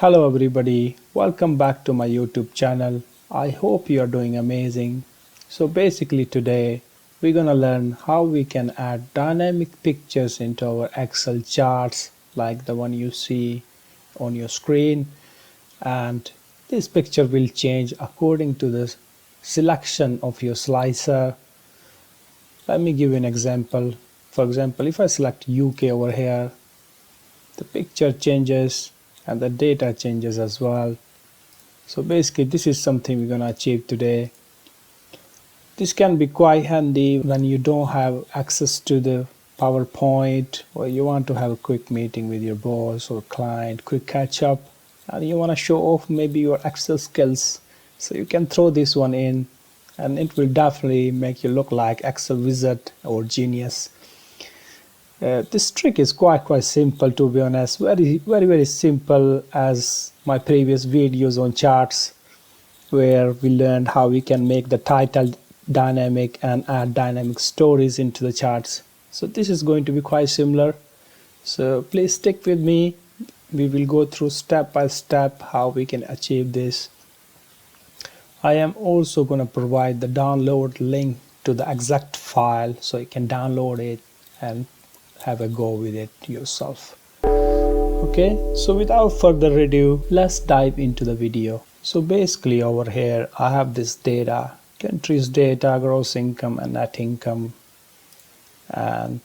Hello everybody, welcome back to my YouTube channel. I hope you are doing amazing. So basically today we're gonna learn how we can add dynamic pictures into our Excel charts like the one you see on your screen, and this picture will change according to the selection of your slicer. Let me give you an example. For example, if I select UK over here, the picture changes and the data changes as well. So basically this is something we're going to achieve today. This can be quite handy when you don't have access to the PowerPoint, or you want to have a quick meeting with your boss or client, quick catch up, and you want to show off maybe your Excel skills. So you can throw this one in and it will definitely make you look like Excel wizard or genius. This trick is quite simple, to be honest. Very simple as my previous videos on charts, where we learned how we can make the title dynamic and add dynamic stories into the charts. So this is going to be quite similar. So please stick with me. We will go through step by step how we can achieve this. I am also going to provide the download link to the exact file so you can download it and have a go with it yourself. Okay, so without further ado, let's dive into the video. So basically over here I have this data, countries data, gross income and net income. And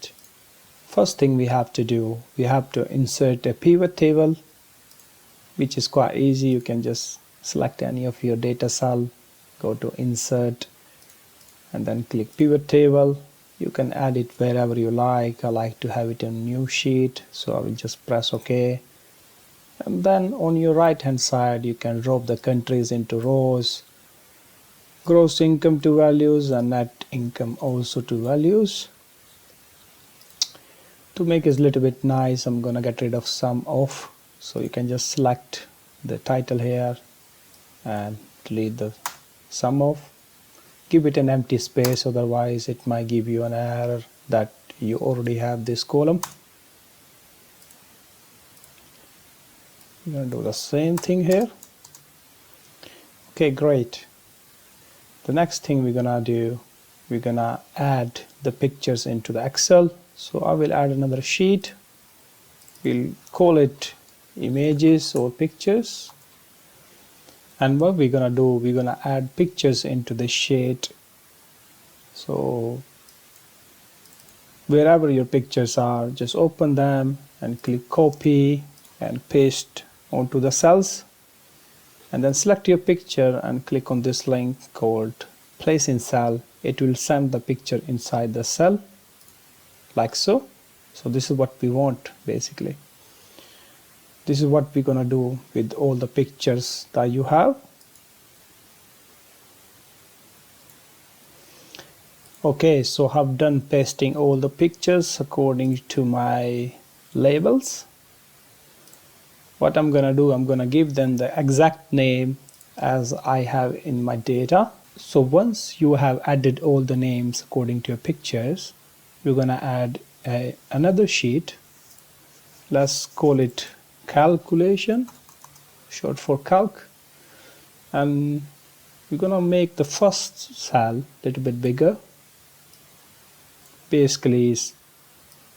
first thing we have to do, we have to insert a pivot table, which is quite easy. You can just select any of your data cell, go to insert and then click pivot table. You can add it wherever you like. I like to have it in a new sheet, so I will just press OK. And then on your right hand side you can drop the countries into rows, gross income to values and net income also to values. To make it a little bit nice, I'm gonna get rid of sum of, so you can just select the title here and delete the sum of. Give it an empty space, otherwise it might give you an error that you already have this column. I'm going to do the same thing here. Okay, great. The next thing we're gonna do, we're gonna add the pictures into the Excel. So I will add another sheet. We'll call it images or pictures. And what we're gonna do, we're gonna add pictures into the sheet. So wherever your pictures are, just open them and click copy and paste onto the cells, and then select your picture and click on this link called place in cell. It will send the picture inside the cell like so. So this is what we want. Basically this is what we're gonna do with all the pictures that you have. Okay, so I've done pasting all the pictures according to my labels. What I'm gonna do, I'm gonna give them the exact name as I have in my data. So once you have added all the names according to your pictures, we're gonna add another sheet. Let's call it calculation, short for calc, and we're gonna make the first cell a little bit bigger. Basically is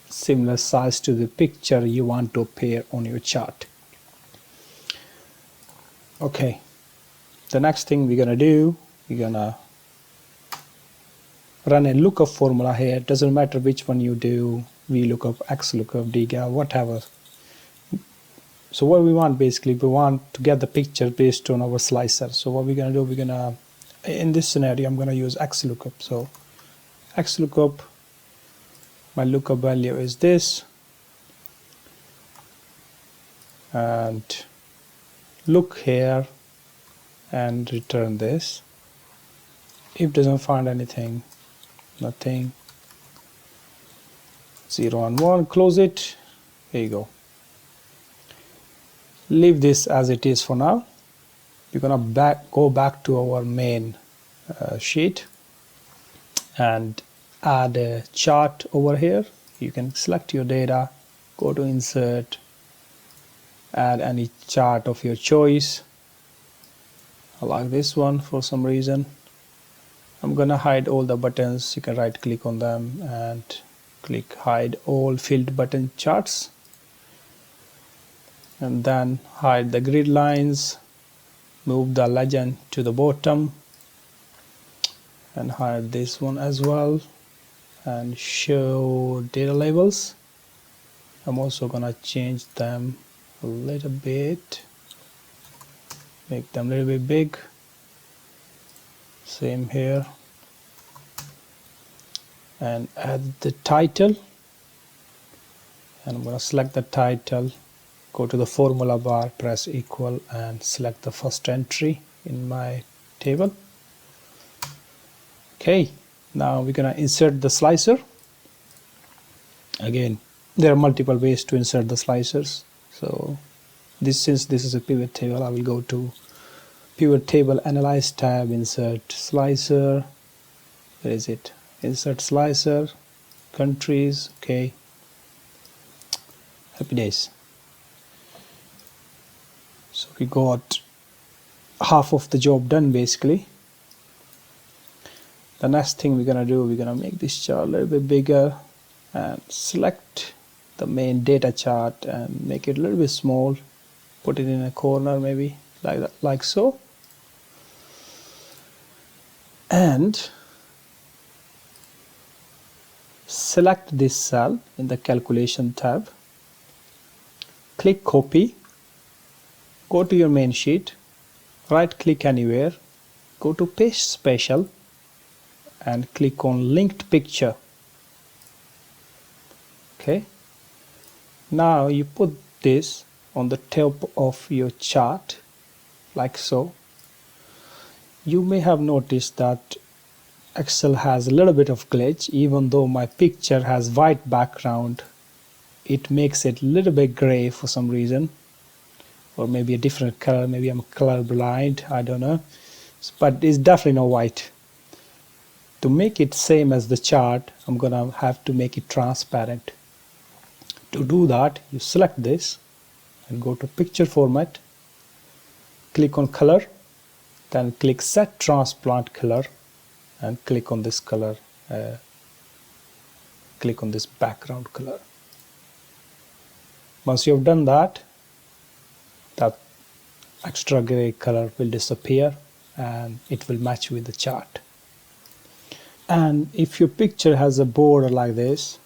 similar size to the picture you want to appear on your chart. Okay, the next thing we're gonna do, we're gonna run a lookup formula here. It doesn't matter which one you do, VLOOKUP, XLOOKUP, DGAP, whatever. So what we want, basically we want to get the picture based on our slicer. So what we're gonna do, we're gonna, in this scenario I'm gonna use XLOOKUP. So XLOOKUP, my lookup value is this, and look here and return this. If doesn't find anything, nothing, 0 and 1, close it. Here you go. Leave this as it is for now. We're gonna go back to our main sheet and add a chart over here. You can select your data, go to insert, Add any chart of your choice. I like this one for some reason. I'm gonna hide all the buttons. You can right click on them and click hide all filled button charts, and then hide the grid lines, move the legend to the bottom, and hide this one as well, and show data labels. I'm also gonna change them a little bit, make them a little bit big. Same here, and add the title, and I'm going to select the title, go to the formula bar, press equal, and select the first entry in my table. Okay, now we're going to insert the slicer. Again, there are multiple ways to insert the slicers. So since this is a pivot table, I will go to pivot table analyze tab, insert slicer. Where is it? Insert slicer, countries. Okay, happy days. So we got half of the job done basically. The next thing we're gonna do, we're gonna make this chart a little bit bigger and select the main data chart and make it a little bit small, put it in a corner maybe like that, like so. And select this cell in the calculation tab, click copy, go to your main sheet, right click anywhere, go to paste special and click on linked picture. Okay, now you put this on the top of your chart like so. You may have noticed that Excel has a little bit of glitch. Even though my picture has white background, it makes it a little bit gray for some reason, or maybe a different color. Maybe I'm color blind, I don't know, but it's definitely not white. To make it same as the chart, I'm gonna have to make it transparent. To do that, you select this and go to picture format, click on color, then click set transparent color and click on this color, click on this background color. Once you have done that, that extra gray color will disappear and it will match with the chart. And if your picture has a border like this,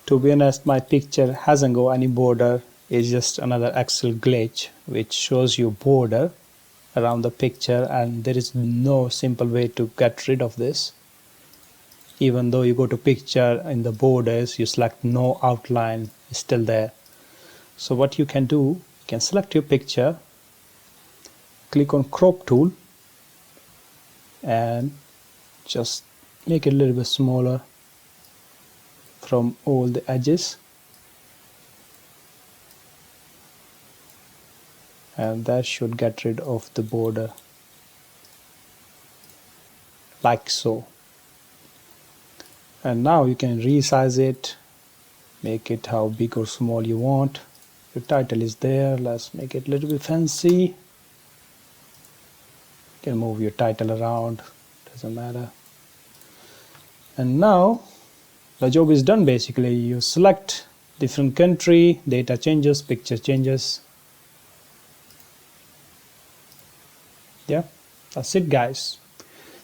to be honest, my picture hasn't got any border. It's just another Excel glitch which shows you border around the picture, and there is no simple way to get rid of this. Even though you go to picture, in the borders you select no outline, it's still there. So what you can do, you can select your picture, click on crop tool and just make it a little bit smaller from all the edges, and that should get rid of the border like so. And now you can resize it, make it how big or small you want. Your title is there, let's make it a little bit fancy. You can move your title around, doesn't matter. And now the job is done basically. You select different country, data changes, picture changes. Yeah, that's it guys.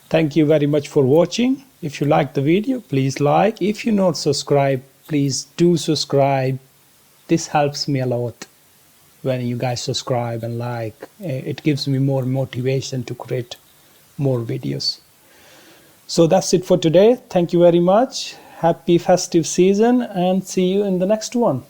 Thank you very much for watching. If you like the video, please like. If you're not subscribed, please do subscribe. This helps me a lot when you guys subscribe and like. It gives me more motivation to create more videos. So that's it for today. Thank you very much. Happy festive season and see you in the next one.